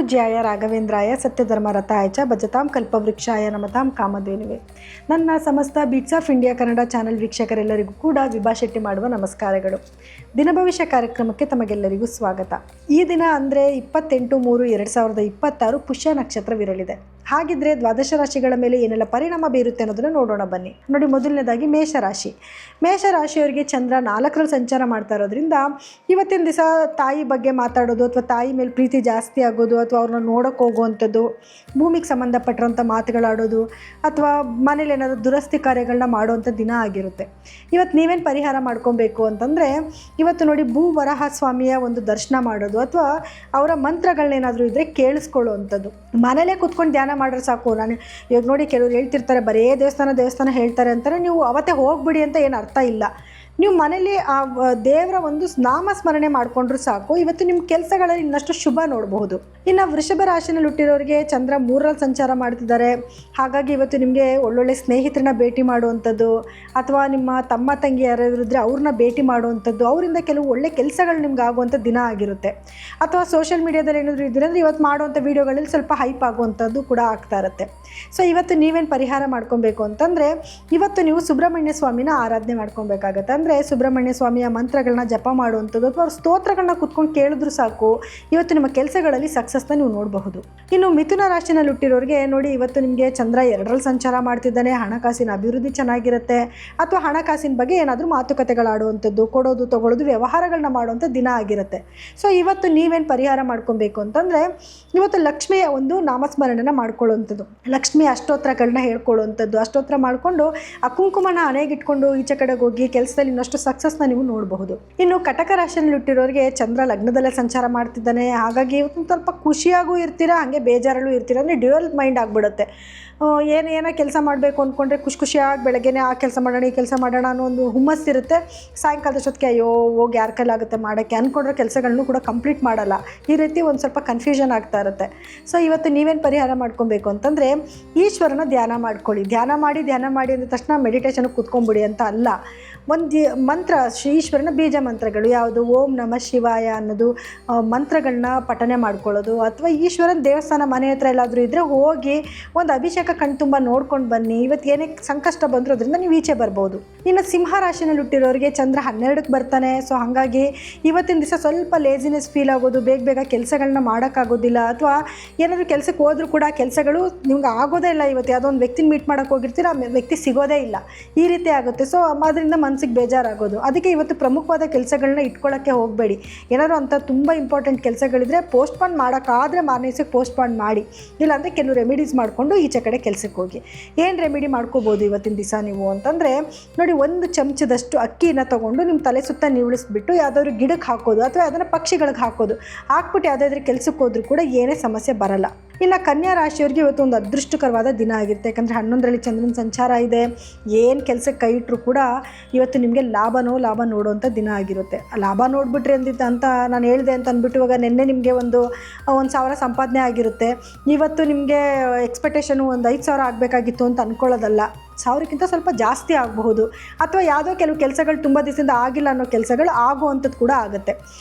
ಪೂಜ್ಯಾಯ ರಾಘವೇಂದ್ರಾಯ ಸತ್ಯಧರ್ಮರತಾಯ ಚ ಭಜತಾಂ ಕಲ್ಪವೃಕ್ಷಾಯ ನಮತಾಂ ಕಾಮಧೇನುವೆ. ನನ್ನ ಸಮಸ್ತ beats of India Kannada channel ವೀಕ್ಷಕರೆಲ್ಲರಿಗೂ ಕೂಡ ವಿಭಾ ಶೆಟ್ಟಿ ಮಾಡುವ ನಮಸ್ಕಾರಗಳು. ದಿನಭವಿಷ್ಯ ಕಾರ್ಯಕ್ರಮಕ್ಕೆ ತಮಗೆಲ್ಲರಿಗೂ ಸ್ವಾಗತ. ಈ ದಿನ ಅಂದರೆ 28/3/2026 ಪುಷ್ಯ ನಕ್ಷತ್ರವಿರಲಿದೆ. ಹಾಗಿದ್ರೆ ದ್ವಾದಶ ರಾಶಿಗಳ ಮೇಲೆ ಏನೆಲ್ಲ ಪರಿಣಾಮ ಬೀರುತ್ತೆ ಅನ್ನೋದನ್ನು ನೋಡೋಣ ಬನ್ನಿ. ನೋಡಿ, ಮೊದಲನೇದಾಗಿ ಮೇಷರಾಶಿ. ಮೇಷರಾಶಿಯವರಿಗೆ ಚಂದ್ರ 4ರಲ್ಲಿ ಸಂಚಾರ ಮಾಡ್ತಾ ಇರೋದ್ರಿಂದ ಇವತ್ತಿನ ದಿವಸ ತಾಯಿ ಬಗ್ಗೆ ಮಾತಾಡೋದು ಅಥವಾ ತಾಯಿ ಮೇಲೆ ಪ್ರೀತಿ ಜಾಸ್ತಿ ಆಗೋದು ಅಥವಾ ಅವ್ರನ್ನ ನೋಡೋಕೆ ಹೋಗುವಂಥದ್ದು, ಭೂಮಿಗೆ ಸಂಬಂಧಪಟ್ಟಿರೋಂಥ ಮಾತುಗಳಾಡೋದು ಅಥವಾ ಮನೇಲಿ ಏನಾದರೂ ದುರಸ್ತಿ ಕಾರ್ಯಗಳನ್ನ ಮಾಡುವಂಥ ದಿನ ಆಗಿರುತ್ತೆ. ಇವತ್ತು ನೀವೇನು ಪರಿಹಾರ ಮಾಡ್ಕೊಬೇಕು ಅಂತಂದರೆ, ಇವತ್ತು ನೋಡಿ ಭೂವರಹ ಸ್ವಾಮಿಯ ಒಂದು ದರ್ಶನ ಮಾಡೋದು ಅಥವಾ ಅವರ ಮಂತ್ರಗಳನ್ನೇನಾದರೂ ಇದ್ದರೆ ಕೇಳಿಸ್ಕೊಳ್ಳುವಂಥದ್ದು. ಮನೇಲೇ ಕೂತ್ಕೊಂಡು ಧ್ಯಾನ ಮಾಡಿದ್ರೆ ಸಾಕು. ನಾನು ಇವಾಗ ನೋಡಿ, ಕೆಲವರು ಹೇಳ್ತಿರ್ತಾರೆ ಬರೇ ದೇವಸ್ಥಾನ ಹೇಳ್ತಾರೆ ಅಂತಾರೆ. ನೀವು ಅವತ್ತೇ ಹೋಗ್ಬಿಡಿ ಅಂತ ಏನು ಅರ್ಥ ಇಲ್ಲ. ನೀವು ಮನೇಲಿ ಆ ದೇವರ ಒಂದು ನಾಮಸ್ಮರಣೆ ಮಾಡಿಕೊಂಡ್ರೂ ಸಾಕು. ಇವತ್ತು ನಿಮ್ಮ ಕೆಲಸಗಳಲ್ಲಿ ಇನ್ನಷ್ಟು ಶುಭ ನೋಡಬಹುದು. ಇನ್ನು ವೃಷಭ ರಾಶಿನಲ್ಲಿ ಹುಟ್ಟಿರೋರಿಗೆ ಚಂದ್ರ 3ರಲ್ಲಿ ಸಂಚಾರ ಮಾಡ್ತಿದ್ದಾರೆ. ಹಾಗಾಗಿ ಇವತ್ತು ನಿಮಗೆ ಒಳ್ಳೊಳ್ಳೆ ಸ್ನೇಹಿತರನ್ನ ಭೇಟಿ ಮಾಡುವಂಥದ್ದು ಅಥವಾ ನಿಮ್ಮ ತಮ್ಮ ತಂಗಿ ಯಾರಾದರೂ ಇದ್ದರೆ ಅವ್ರನ್ನ ಭೇಟಿ ಮಾಡುವಂಥದ್ದು, ಅವರಿಂದ ಕೆಲವು ಒಳ್ಳೆ ಕೆಲಸಗಳು ನಿಮ್ಗೆ ಆಗುವಂಥ ದಿನ ಆಗಿರುತ್ತೆ. ಅಥವಾ ಸೋಷಿಯಲ್ ಮೀಡಿಯಾದಲ್ಲಿ ಏನಾದರೂ ಇದ್ದರೆ ಅಂದರೆ ಇವತ್ತು ಮಾಡುವಂಥ ವೀಡಿಯೋಗಳಲ್ಲಿ ಸ್ವಲ್ಪ ಹೈಪ್ ಆಗುವಂಥದ್ದು ಕೂಡ ಆಗ್ತಾ ಇರುತ್ತೆ. ಸೊ ಇವತ್ತು ನೀವೇನು ಪರಿಹಾರ ಮಾಡ್ಕೊಬೇಕು ಅಂತಂದರೆ, ಇವತ್ತು ನೀವು ಸುಬ್ರಹ್ಮಣ್ಯ ಸ್ವಾಮಿನ ಆರಾಧನೆ ಮಾಡ್ಕೊಬೇಕಾಗತ್ತೆ. ಅಂದರೆ ಸುಬ್ರಹ್ಮಣ್ಯ ಸ್ವಾಮಿಯ ಮಂತ್ರಗಳನ್ನ ಜಪ ಮಾಡುವಂಥದ್ದು ಅಥವಾ ಅವ್ರ ಸ್ತೋತ್ರಗಳನ್ನ ಕುತ್ಕೊಂಡು ಕೇಳಿದ್ರು ಸಾಕು, ಇವತ್ತು ನಿಮ್ಮ ಕೆಲಸಗಳಲ್ಲಿ ಸಕ್ಸಸ್ನ ನೀವು ನೋಡಬಹುದು. ಇನ್ನು ಮಿಥುನ ರಾಶಿನಲ್ಲಿ ಹುಟ್ಟಿರೋರಿಗೆ ನೋಡಿ, ಇವತ್ತು ನಿಮಗೆ ಚಂದ್ರ 2ರಲ್ಲಿ ಸಂಚಾರ ಮಾಡ್ತಿದ್ದಾನೆ. ಹಣಕಾಸಿನ ಅಭಿವೃದ್ಧಿ ಚೆನ್ನಾಗಿರುತ್ತೆ ಅಥವಾ ಹಣಕಾಸಿನ ಬಗ್ಗೆ ಏನಾದರೂ ಮಾತುಕತೆಗಳಾಡುವಂಥದ್ದು, ಕೊಡೋದು ತಗೊಳ್ಳೋದು, ವ್ಯವಹಾರಗಳನ್ನ ಮಾಡುವಂಥ ದಿನ ಆಗಿರುತ್ತೆ. ಸೊ ಇವತ್ತು ನೀವೇನು ಪರಿಹಾರ ಮಾಡ್ಕೊಬೇಕು ಅಂತಂದರೆ, ಇವತ್ತು ಲಕ್ಷ್ಮಿಯ ಒಂದು ನಾಮಸ್ಮರಣೆನ ಮಾಡ್ಕೊಳ್ಳುವಂಥದ್ದು, ಲಕ್ಷ್ಮಿ ಅಷ್ಟೋತ್ರಗಳನ್ನ ಹೇಳ್ಕೊಳ್ಳುವಂಥದ್ದು. ಅಷ್ಟೋತ್ರ ಮಾಡಿಕೊಂಡು ಆ ಕುಂಕುಮನ ಹಣೆಗಿಟ್ಕೊಂಡು ಈಚೆ ಕಡೆಗೆ ಹೋಗಿ ಕೆಲಸದಲ್ಲಿ ಇನ್ನಷ್ಟು ಸಕ್ಸಸ್ನ ನೀವು ನೋಡಬಹುದು. ಇನ್ನು ಕಟಕ ರಾಶಿಯಲ್ಲಿ ಹುಟ್ಟಿರೋರಿಗೆ ಚಂದ್ರ ಲಗ್ನದಲ್ಲೇ ಸಂಚಾರ ಮಾಡ್ತಿದ್ದಾನೆ. ಹಾಗಾಗಿ ಇವತ್ತು ಸ್ವಲ್ಪ ಖುಷಿಯಾಗೂ ಇರ್ತೀರಾ, ಹಾಗೆ ಬೇಜಾರಲ್ಲೂ ಇರ್ತೀರ. ಅಂದರೆ ಡ್ಯುಯಲ್ ಮೈಂಡ್ ಆಗಿಬಿಡುತ್ತೆ. ಏನೋ ಕೆಲಸ ಮಾಡಬೇಕು ಅಂದ್ಕೊಂಡ್ರೆ ಖುಷಿಯಾಗಿ ಬೆಳಗ್ಗೆನೇ ಆ ಕೆಲಸ ಮಾಡೋಣ ಈ ಕೆಲಸ ಮಾಡೋಣ ಅನ್ನೋ ಒಂದು ಹುಮ್ಮಸ್ಸಿರುತ್ತೆ. ಸಾಯಂಕಾಲದಷ್ಟೊತ್ತಿಗೆ ಅಯ್ಯೋ ಹೋಗಿ ಯಾರ ಕೈಲಾಗುತ್ತೆ ಮಾಡೋಕ್ಕೆ ಅಂದ್ಕೊಂಡ್ರೆ ಕೆಲಸಗಳನ್ನು ಕೂಡ ಕಂಪ್ಲೀಟ್ ಮಾಡಲ್ಲ. ಈ ರೀತಿ ಒಂದು ಸ್ವಲ್ಪ ಕನ್ಫ್ಯೂಷನ್ ಆಗ್ತಾ ಇರುತ್ತೆ. ಸೊ ಇವತ್ತು ನೀವೇನು ಪರಿಹಾರ ಮಾಡ್ಕೊಬೇಕು ಅಂತಂದರೆ, ಈಶ್ವರನ ಧ್ಯಾನ ಮಾಡ್ಕೊಳ್ಳಿ. ಧ್ಯಾನ ಮಾಡಿ ಅಂದ ತಕ್ಷಣ ಮೆಡಿಟೇಷನ್ಗೆ ಕೂತ್ಕೊಂಡ್ಬಿಡಿ ಅಂತ ಅಲ್ಲ. ಒಂದು ಮಂತ್ರ, ಈಶ್ವರನ ಬೀಜ ಮಂತ್ರಗಳು ಯಾವುದು, ಓಂ ನಮಃ ಶಿವಾಯ ಅನ್ನೋದು ಮಂತ್ರಗಳನ್ನ ಪಠನೆ ಮಾಡ್ಕೊಳ್ಳೋದು. ಅಥವಾ ಈಶ್ವರನ ದೇವಸ್ಥಾನ ಮನೆ ಹತ್ರ ಎಲ್ಲಾದರೂ ಇದ್ದರೆ ಹೋಗಿ ಒಂದು ಅಭಿಷೇಕ ಕಣ್ ತುಂಬ ನೋಡ್ಕೊಂಡು ಬನ್ನಿ. ಇವತ್ತು ಏನೇ ಸಂಕಷ್ಟ ಬಂದರೂ ಅದರಿಂದ ನೀವು ಈಚೆ ಬರ್ಬೋದು. ಇನ್ನು ಸಿಂಹ ರಾಶಿನಲ್ಲಿ ಹುಟ್ಟಿರೋರಿಗೆ ಚಂದ್ರ 12ಕ್ಕೆ ಬರ್ತಾನೆ. ಸೊ ಹಾಗಾಗಿ ಇವತ್ತಿನ ದಿವಸ ಸ್ವಲ್ಪ ಲೇಜಿನೆಸ್ ಫೀಲ್ ಆಗೋದು, ಬೇಗ ಕೆಲಸಗಳನ್ನ ಮಾಡೋಕ್ಕಾಗೋದಿಲ್ಲ. ಅಥವಾ ಏನಾದರೂ ಕೆಲಸಕ್ಕೆ ಹೋದರೂ ಕೂಡ ಕೆಲಸಗಳು ನಿಮ್ಗೆ ಆಗೋದೇ ಇಲ್ಲ. ಇವತ್ತು ಯಾವುದೋ ಒಂದು ವ್ಯಕ್ತಿನ ಮೀಟ್ ಮಾಡೋಕ್ಕೆ ಹೋಗಿರ್ತೀರ, ಆ ವ್ಯಕ್ತಿ ಸಿಗೋದೇ ಇಲ್ಲ. ಈ ರೀತಿ ಆಗುತ್ತೆ. ಸೊ ಅದರಿಂದ ಮನಸ್ಸಿಗೆ ಬೇಜಾರಾಗೋದು. ಅದಕ್ಕೆ ಇವತ್ತು ಪ್ರಮುಖವಾದ ಕೆಲಸಗಳನ್ನ ಇಟ್ಕೊಳ್ಳೋಕ್ಕೆ ಹೋಗಬೇಡಿ. ಏನಾದರೂ ಅಂತ ತುಂಬ ಇಂಪಾರ್ಟೆಂಟ್ ಕೆಲಸಗಳಿದ್ರೆ ಪೋಸ್ಟ್ಪೋನ್ ಮಾಡೋಕ್ಕಾದರೆ ಮಾರನೇ ದಿವಸಕ್ಕೆ ಪೋಸ್ಟ್ಪೋನ್ ಮಾಡಿ. ಇಲ್ಲಾಂದರೆ ಕೆಲವು ರೆಮಿಡೀಸ್ ಮಾಡಿಕೊಂಡು ಈಚೆ ಕಡೆ ಕೆಲಸಕ್ಕೆ ಹೋಗಿ. ಏನು ರೆಮಿಡಿ ಮಾಡ್ಕೋಬೋದು ಇವತ್ತಿನ ದಿವಸ ನೀವು ಅಂತಂದರೆ, ನೋಡಿ, 1 ಚಮಚದಷ್ಟು ಅಕ್ಕಿನ ತೊಗೊಂಡು ನಿಮ್ಮ ತಲೆ ಸುತ್ತ ನೀವಳಿಸ್ಬಿಟ್ಟು ಯಾವುದಾದ್ರೂ ಗಿಡಕ್ಕೆ ಹಾಕೋದು ಅಥವಾ ಅದನ್ನು ಪಕ್ಷಿಗಳಿಗೆ ಹಾಕೋದು. ಹಾಕ್ಬಿಟ್ಟು ಯಾವುದಾದ್ರೂ ಕೆಲಸಕ್ಕೆ ಹೋದರೂ ಕೂಡ ಏನೇ ಸಮಸ್ಯೆ ಬರಲ್ಲ. ಇನ್ನು ಕನ್ಯಾ ರಾಶಿಯವರಿಗೆ ಇವತ್ತು ಒಂದು ಅದೃಷ್ಟಕರವಾದ ದಿನ ಆಗಿರುತ್ತೆ. ಯಾಕಂದರೆ 11ರಲ್ಲಿ ಚಂದ್ರನ ಸಂಚಾರ ಇದೆ. ಏನು ಕೆಲಸಕ್ಕೆ ಕೈ ಇಟ್ಟರು ಕೂಡ ಇವತ್ತು ನಿಮಗೆ ಲಾಭ ನೋಡುವಂಥ ದಿನ ಆಗಿರುತ್ತೆ. ಲಾಭ ನೋಡಿಬಿಟ್ರಿ ಅಂತ ನಾನು ಹೇಳಿದೆ ಅಂತ ಅಂದ್ಬಿಟ್ಟು ಇವಾಗ ನಿನ್ನೆ ನಿಮಗೆ ಒಂದು 1,000 ಸಂಪಾದನೆ ಆಗಿರುತ್ತೆ. ಇವತ್ತು ನಿಮಗೆ ಎಕ್ಸ್ಪೆಕ್ಟೇಷನು ಒಂದು 5,000 ಆಗಬೇಕಾಗಿತ್ತು ಅಂತ ಅಂದ್ಕೊಳ್ಳೋದಲ್ಲ. 1,000ಕ್ಕಿಂತ ಸ್ವಲ್ಪ ಜಾಸ್ತಿ ಆಗಬಹುದು. ಅಥವಾ ಯಾವುದೋ ಕೆಲವು ಕೆಲಸಗಳು ತುಂಬ ದಿವಸದಿಂದ ಆಗಿಲ್ಲ ಅನ್ನೋ ಕೆಲಸಗಳು ಆಗುವಂಥದ್ದು ಕೂಡ ಆಗುತ್ತೆ.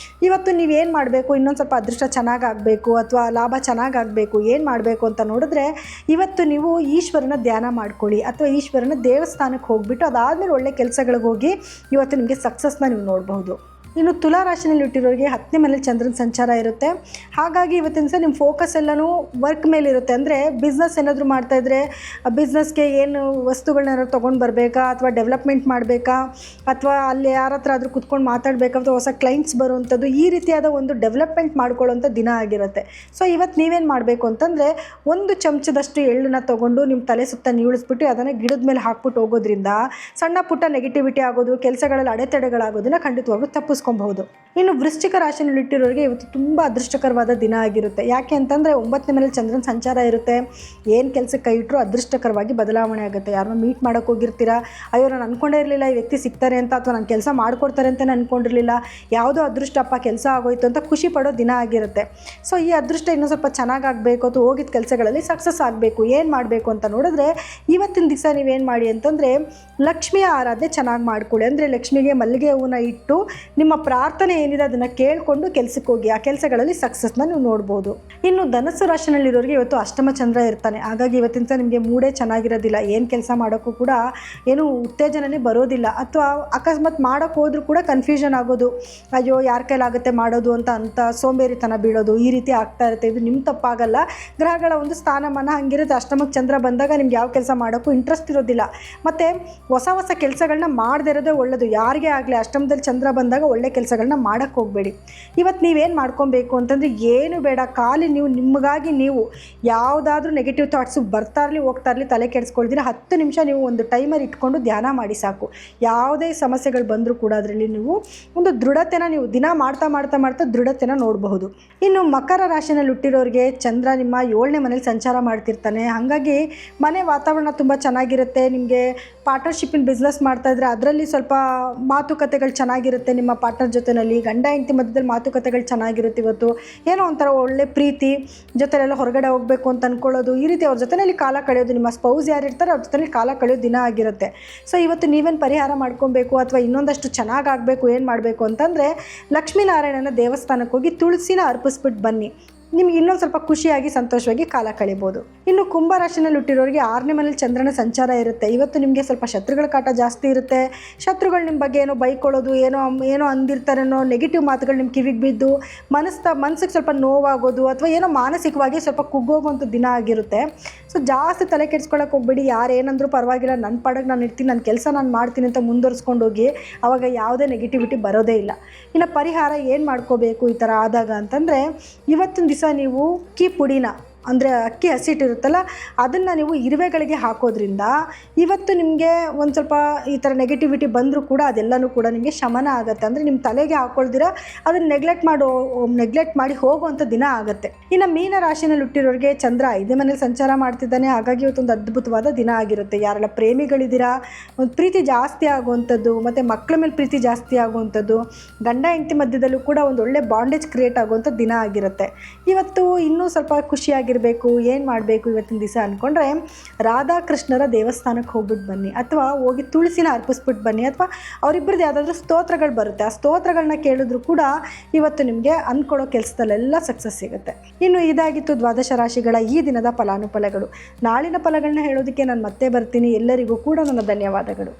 ಇವತ್ತು ನೀವೇನು ಮಾಡಬೇಕು, ಇನ್ನೊಂದು ಸ್ವಲ್ಪ ಅದೃಷ್ಟ ಚೆನ್ನಾಗಾಗಬೇಕು ಅಥವಾ ಲಾಭ ಚೆನ್ನಾಗಾಗಬೇಕು, ಏನು ಮಾಡಬೇಕು ಅಂತ ನೋಡಿದ್ರೆ, ಇವತ್ತು ನೀವು ಈಶ್ವರನ ಧ್ಯಾನ ಮಾಡ್ಕೊಳ್ಳಿ ಅಥವಾ ಈಶ್ವರನ ದೇವಸ್ಥಾನಕ್ಕೆ ಹೋಗಿಬಿಟ್ಟು ಅದಾದಮೇಲೆ ಒಳ್ಳೆ ಕೆಲಸಗಳಿಗೆ ಹೋಗಿ ಇವತ್ತು ನಿಮಗೆ ಸಕ್ಸಸ್ನ ನೀವು ನೋಡಬಹುದು. ಇನ್ನು ತುಲಾ ರಾಶಿನಲ್ಲಿ ಹುಟ್ಟಿರೋರಿಗೆ 10ನೇ ಮನೇಲಿ ಚಂದ್ರನ ಸಂಚಾರ ಇರುತ್ತೆ. ಹಾಗಾಗಿ ಇವತ್ತಿನ ದಿವಸ ನಿಮ್ಮ ಫೋಕಸ್ ಎಲ್ಲನೂ ವರ್ಕ್ ಮೇಲಿರುತ್ತೆ. ಅಂದರೆ ಬಿಸ್ನೆಸ್ ಏನಾದರೂ ಮಾಡ್ತಾಯಿದ್ರೆ ಬಿಸ್ನೆಸ್ಗೆ ಏನು ವಸ್ತುಗಳನ್ನೇನಾದ್ರು ತೊಗೊಂಡು ಬರಬೇಕಾ ಅಥವಾ ಡೆವಲಪ್ಮೆಂಟ್ ಮಾಡಬೇಕಾ ಅಥವಾ ಅಲ್ಲಿ ಯಾರ ಹತ್ರ ಆದರೂ ಕುತ್ಕೊಂಡು ಮಾತಾಡಬೇಕಾ ಅಥವಾ ಹೊಸ ಕ್ಲೈಂಟ್ಸ್ ಬರುವಂಥದ್ದು, ಈ ರೀತಿಯಾದ ಒಂದು ಡೆವಲಪ್ಮೆಂಟ್ ಮಾಡ್ಕೊಳ್ಳೋಂಥ ದಿನ ಆಗಿರುತ್ತೆ. ಸೊ ಇವತ್ತು ನೀವೇನು ಮಾಡಬೇಕು ಅಂತಂದರೆ, 1 ಚಮಚದಷ್ಟು ಎಳ್ಳನ್ನ ತೊಗೊಂಡು ನಿಮ್ಮ ತಲೆ ಸುತ್ತ ನೀಳಿಸ್ಬಿಟ್ಟು ಅದನ್ನು ಗಿಡದ ಮೇಲೆ ಹಾಕ್ಬಿಟ್ಟು ಹೋಗೋದ್ರಿಂದ ಸಣ್ಣ ಪುಟ್ಟ ನೆಗೆಟಿವಿಟಿ ಆಗೋದು, ಕೆಲಸಗಳಲ್ಲಿ ಅಡೆತಡೆಗಳಾಗೋದನ್ನು ಖಂಡಿತವಾಗ್ಲೂ ತಪ್ಪಿಸ್ಕೊಬಹುದು. ಇನ್ನು ವೃಶ್ಚಿಕ ರಾಶಿಯಲ್ಲಿ ಇಟ್ಟಿರೋರಿಗೆ ಇವತ್ತು ತುಂಬ ಅದೃಷ್ಟಕರವಾದ ದಿನ ಆಗಿರುತ್ತೆ. ಯಾಕೆ ಅಂತಂದರೆ 9ನೇ ಮನೇಲಿ ಚಂದ್ರನ ಸಂಚಾರ ಇರುತ್ತೆ. ಏನು ಕೆಲಸಕ್ಕೆ ಕೈ ಇಟ್ಟರು ಅದೃಷ್ಟಕರವಾಗಿ ಬದಲಾವಣೆ ಆಗುತ್ತೆ. ಯಾರನ್ನ ಮೀಟ್ ಮಾಡೋಕ್ಕೆ ಹೋಗಿರ್ತೀರಾ, ಅಯ್ಯೋ ನಾನು ಅಂದ್ಕೊಂಡೇ ಇರಲಿಲ್ಲ ಈ ವ್ಯಕ್ತಿ ಸಿಗ್ತಾರೆ ಅಂತ, ಅಥವಾ ನಾನು ಕೆಲಸ ಮಾಡಿಕೊಡ್ತಾರೆ ಅಂತ ಅಂದ್ಕೊಂಡಿರಲಿಲ್ಲ, ಯಾವುದೋ ಅದೃಷ್ಟಪ್ಪ ಕೆಲಸ ಆಗೋಯ್ತು ಅಂತ ಖುಷಿ ಪಡೋ ದಿನ ಆಗಿರುತ್ತೆ. ಸೊ ಈ ಅದೃಷ್ಟ ಇನ್ನೂ ಸ್ವಲ್ಪ ಚೆನ್ನಾಗಾಗಬೇಕು ಅಥವಾ ಹೋಗಿದ್ದ ಕೆಲಸಗಳಲ್ಲಿ ಸಕ್ಸಸ್ ಆಗಬೇಕು. ಏನು ಮಾಡಬೇಕು ಅಂತ ನೋಡಿದ್ರೆ, ಇವತ್ತಿನ ದಿವಸ ನೀವೇನು ಮಾಡಿ ಅಂತಂದರೆ, ಲಕ್ಷ್ಮಿಯ ಆರಾಧನೆ ಚೆನ್ನಾಗಿ ಮಾಡ್ಕೊಳ್ಳಿ. ಅಂದರೆ ಲಕ್ಷ್ಮಿಗೆ ಮಲ್ಲಿಗೆ ಹೂವನ್ನ ಇಟ್ಟು ನಿಮ್ಮ ಪ್ರಾರ್ಥನೆ ಏನಿದೆ ಅದನ್ನು ಕೇಳಿಕೊಂಡು ಕೆಲಸಕ್ಕೆ ಹೋಗಿ ಆ ಕೆಲಸಗಳಲ್ಲಿ ಸಕ್ಸಸ್ನ ನೀವು ನೋಡ್ಬೋದು. ಇನ್ನು ಧನಸ್ಸು ರಾಶಿನಲ್ಲಿರೋರಿಗೆ ಇವತ್ತು ಅಷ್ಟಮ ಚಂದ್ರ ಇರ್ತಾನೆ. ಹಾಗಾಗಿ ಇವತ್ತಿನ ದಿವಸ ನಿಮಗೆ ಮೂಡೇ ಚೆನ್ನಾಗಿರೋದಿಲ್ಲ. ಏನು ಕೆಲಸ ಮಾಡೋಕ್ಕೂ ಕೂಡ ಏನು ಉತ್ತೇಜನನೇ ಬರೋದಿಲ್ಲ, ಅಥವಾ ಅಕಸ್ಮಾತ್ ಮಾಡೋಕ್ಕೆ ಹೋದ್ರೂ ಕೂಡ ಕನ್ಫ್ಯೂಷನ್ ಆಗೋದು, ಅಯ್ಯೋ ಯಾರ ಕೈಲಾಗುತ್ತೆ ಮಾಡೋದು ಅಂತ ಸೋಂಬೇರಿತನ ಬೀಳೋದು, ಈ ರೀತಿ ಆಗ್ತಾ ಇರುತ್ತೆ. ಇದು ನಿಮ್ಮ ತಪ್ಪಾಗಲ್ಲ, ಗ್ರಹಗಳ ಒಂದು ಸ್ಥಾನಮಾನ ಹಂಗಿರುತ್ತೆ. ಅಷ್ಟಮಕ್ಕೆ ಚಂದ್ರ ಬಂದಾಗ ನಿಮ್ಗೆ ಯಾವ ಕೆಲಸ ಮಾಡೋಕ್ಕೂ ಇಂಟ್ರೆಸ್ಟ್ ಇರೋದಿಲ್ಲ. ಮತ್ತು ಹೊಸ ಹೊಸ ಕೆಲಸಗಳನ್ನ ಮಾಡದೇ ಇರೋದೇ ಒಳ್ಳೆಯದು. ಯಾರಿಗೇ ಆಗಲಿ ಅಷ್ಟಮದಲ್ಲಿ ಚಂದ್ರ ಬಂದಾಗ ಒಳ್ಳೆ ಕೆಲಸಗಳನ್ನ ಮಾಡೋಕ್ಕೆ ಹೋಗಬೇಡಿ. ಇವತ್ತು ನೀವೇನು ಮಾಡ್ಕೊಬೇಕು ಅಂತಂದರೆ ಏನು ಬೇಡ, ಖಾಲಿ ನೀವು ನಿಮಗಾಗಿ ನೀವು ಯಾವುದಾದ್ರೂ ನೆಗೆಟಿವ್ ಥಾಟ್ಸು ಬರ್ತಾ ಇರಲಿ ಹೋಗ್ತಾ ಇರಲಿ ತಲೆ ಕೆಡಿಸ್ಕೊಳ್ದಿರ 10 ನಿಮಿಷ ನೀವು ಒಂದು ಟೈಮರ್ ಇಟ್ಕೊಂಡು ಧ್ಯಾನ ಮಾಡಿ ಸಾಕು. ಯಾವುದೇ ಸಮಸ್ಯೆಗಳು ಬಂದರೂ ಕೂಡ ಅದರಲ್ಲಿ ನೀವು ಒಂದು ದೃಢತೆನ ನೀವು ದಿನ ಮಾಡ್ತಾ ಮಾಡ್ತಾ ಮಾಡ್ತಾ ದೃಢತೆನ ನೋಡಬಹುದು. ಇನ್ನು ಮಕರ ರಾಶಿನಲ್ಲಿ ಹುಟ್ಟಿರೋರಿಗೆ ಚಂದ್ರ ನಿಮ್ಮ 7ನೇ ಮನೇಲಿ ಸಂಚಾರ ಮಾಡ್ತಿರ್ತಾನೆ. ಹಾಗಾಗಿ ಮನೆ ವಾತಾವರಣ ತುಂಬ ಚೆನ್ನಾಗಿರುತ್ತೆ. ನಿಮಗೆ ಪಾರ್ಟ್ನರ್ಶಿಪ್ಪಿನ ಬಿಸ್ನೆಸ್ ಮಾಡ್ತಾಯಿದ್ರೆ ಅದರಲ್ಲಿ ಸ್ವಲ್ಪ ಮಾತುಕತೆಗಳು ಚೆನ್ನಾಗಿರುತ್ತೆ. ನಿಮ್ಮ ಪಾರ್ಟ್ನರ್ ಜೊತೆಯಲ್ಲಿ ಗಂಡ ಹೆಂಡತಿ ಮಧ್ಯದಲ್ಲಿ ಮಾತುಕತೆಗಳು ಚೆನ್ನಾಗಿರುತ್ತೆ. ಇವತ್ತು ಏನೋ ಒಂಥರ ಒಳ್ಳೆ ಪ್ರೀತಿ, ಜೊತೆಲೆಲ್ಲ ಹೊರಗಡೆ ಹೋಗಬೇಕು ಅಂತ ಅಂದ್ಕೊಳ್ಳೋದು, ಈ ರೀತಿ ಅವ್ರ ಜೊತೆಯಲ್ಲಿ ಕಾಲ ಕಳೆಯೋದು, ನಿಮ್ಮ ಸ್ಪೌಸ್ ಯಾರು ಇರ್ತಾರೆ ಅವ್ರ ಜೊತೆಲಿ ಕಾಲ ಕಳೆಯೋ ದಿನ ಆಗಿರುತ್ತೆ. ಸೊ ಇವತ್ತು ನೀವೇನು ಪರಿಹಾರ ಮಾಡ್ಕೊಬೇಕು ಅಥವಾ ಇನ್ನೊಂದಷ್ಟು ಚೆನ್ನಾಗಾಗಬೇಕು ಏನು ಮಾಡಬೇಕು ಅಂತಂದರೆ ಲಕ್ಷ್ಮೀನಾರಾಯಣನ ದೇವಸ್ಥಾನಕ್ಕೆ ಹೋಗಿ ತುಳಸಿನ ಅರ್ಪಿಸ್ಬಿಟ್ಟು ಬನ್ನಿ. ನಿಮ್ಗೆ ಇನ್ನೊಂದು ಸ್ವಲ್ಪ ಖುಷಿಯಾಗಿ ಸಂತೋಷವಾಗಿ ಕಾಲ ಕಳಿಬೋದು. ಇನ್ನು ಕುಂಭರಾಶಿನಲ್ಲಿ ಹುಟ್ಟಿರೋರಿಗೆ 6ನೇ ಮನೇಲಿ ಚಂದ್ರನ ಸಂಚಾರ ಇರುತ್ತೆ. ಇವತ್ತು ನಿಮಗೆ ಸ್ವಲ್ಪ ಶತ್ರುಗಳ ಕಾಟ ಜಾಸ್ತಿ ಇರುತ್ತೆ. ಶತ್ರುಗಳು ನಿಮ್ಮ ಬಗ್ಗೆ ಏನೋ ಬೈಕೊಳ್ಳೋದು, ಏನೋ ಅಂದಿರ್ತಾರೇನೋ ನೆಗೆಟಿವ್ ಮಾತುಗಳು ನಿಮ್ಮ ಕಿವಿಗೆ ಬಿದ್ದು ಮನಸ್ಸಿಗೆ ಸ್ವಲ್ಪ ನೋವಾಗೋದು, ಅಥವಾ ಏನೋ ಮಾನಸಿಕವಾಗಿ ಸ್ವಲ್ಪ ಕುಗ್ಗೋಗುವಂಥ ದಿನ ಆಗಿರುತ್ತೆ. ಸೊ ಜಾಸ್ತಿ ತಲೆ ಕೆಡಿಸ್ಕೊಳ್ಳೋಕೆ ಹೋಗ್ಬೇಡಿ. ಯಾರು ಏನಂದ್ರೂ ಪರವಾಗಿಲ್ಲ, ನನ್ನ ಪಾಡಿಗೆ ನಾನು ಇರ್ತೀನಿ, ನನ್ನ ಕೆಲಸ ನಾನು ಮಾಡ್ತೀನಿ ಅಂತ ಮುಂದುವರಿಸ್ಕೊಂಡು ಹೋಗಿ. ಆವಾಗ ಯಾವುದೇ ನೆಗೆಟಿವಿಟಿ ಬರೋದೇ ಇಲ್ಲ. ಇನ್ನು ಪರಿಹಾರ ಏನು ಮಾಡ್ಕೋಬೇಕು ಈ ಥರ ಆದಾಗ ಅಂತಂದರೆ, ಇವತ್ತಿನ ದಿವಸ ನೀವು ಅಕ್ಕಿ ಪುಡಿನ ಅಂದರೆ ಅಕ್ಕಿ ಹಸಿಟ್ಟಿರುತ್ತಲ್ಲ ಅದನ್ನು ನೀವು ಇರುವೆಗಳಿಗೆ ಹಾಕೋದ್ರಿಂದ ಇವತ್ತು ನಿಮಗೆ ಒಂದು ಸ್ವಲ್ಪ ಈ ಥರ ನೆಗೆಟಿವಿಟಿ ಬಂದರೂ ಕೂಡ ಅದೆಲ್ಲನೂ ಕೂಡ ನಿಮಗೆ ಶಮನ ಆಗುತ್ತೆ. ಅಂದರೆ ನಿಮ್ಮ ತಲೆಗೆ ಹಾಕ್ಕೊಳ್ದಿರ ಅದನ್ನು ನೆಗ್ಲೆಕ್ಟ್ ಮಾಡಿ ಹೋಗುವಂಥ ದಿನ ಆಗುತ್ತೆ. ಇನ್ನು ಮೀನ ರಾಶಿನಲ್ಲಿ ಹುಟ್ಟಿರೋರಿಗೆ ಚಂದ್ರ 5ನೇ ಮನೇಲಿ ಸಂಚಾರ ಮಾಡ್ತಿದ್ದಾನೆ. ಹಾಗಾಗಿ ಇವತ್ತೊಂದು ಅದ್ಭುತವಾದ ದಿನ ಆಗಿರುತ್ತೆ. ಯಾರೆಲ್ಲ ಪ್ರೇಮಿಗಳಿದ್ದೀರಾ ಒಂದು ಪ್ರೀತಿ ಜಾಸ್ತಿ ಆಗುವಂಥದ್ದು, ಮತ್ತು ಮಕ್ಕಳ ಮೇಲೆ ಪ್ರೀತಿ ಜಾಸ್ತಿ ಆಗುವಂಥದ್ದು, ಗಂಡ ಹೆಂಡತಿ ಮಧ್ಯದಲ್ಲೂ ಕೂಡ ಒಂದು ಒಳ್ಳೆ ಬಾಂಡೇಜ್ ಕ್ರಿಯೇಟ್ ಆಗುವಂಥ ದಿನ ಆಗಿರುತ್ತೆ. ಇವತ್ತು ಇನ್ನೂ ಸ್ವಲ್ಪ ಖುಷಿಯಾಗಿರಬೇಕು, ಏನು ಮಾಡಬೇಕು ಇವತ್ತಿನ ದಿವಸ ಅಂದ್ಕೊಂಡ್ರೆ ರಾಧಾಕೃಷ್ಣರ ದೇವಸ್ಥಾನಕ್ಕೆ ಹೋಗ್ಬಿಟ್ಟು ಬನ್ನಿ, ಅಥವಾ ಹೋಗಿ ತುಳಸಿನ ಅರ್ಪಿಸ್ಬಿಟ್ಟು ಬನ್ನಿ, ಅಥವಾ ಅವರಿಬ್ಬರದ್ದು ಯಾವುದಾದ್ರೂ ಸ್ತೋತ್ರಗಳು ಬರುತ್ತೆ ಆ ಸ್ತೋತ್ರಗಳನ್ನ ಕೇಳಿದ್ರು ಕೂಡ ಇವತ್ತು ನಿಮಗೆ ಅಂದ್ಕೊಳ್ಳೋ ಕೆಲಸದಲ್ಲೆಲ್ಲ ಸಕ್ಸಸ್ ಸಿಗುತ್ತೆ. ಇನ್ನು ಇದಾಗಿತ್ತು ದ್ವಾದಶ ರಾಶಿಗಳ ಈ ದಿನದ ಫಲಾನುಫಲಗಳು. ನಾಳಿನ ಫಲಗಳನ್ನ ಹೇಳೋದಕ್ಕೆ ನಾನು ಮತ್ತೆ ಬರ್ತೀನಿ. ಎಲ್ಲರಿಗೂ ಕೂಡ ನನ್ನ ಧನ್ಯವಾದಗಳು.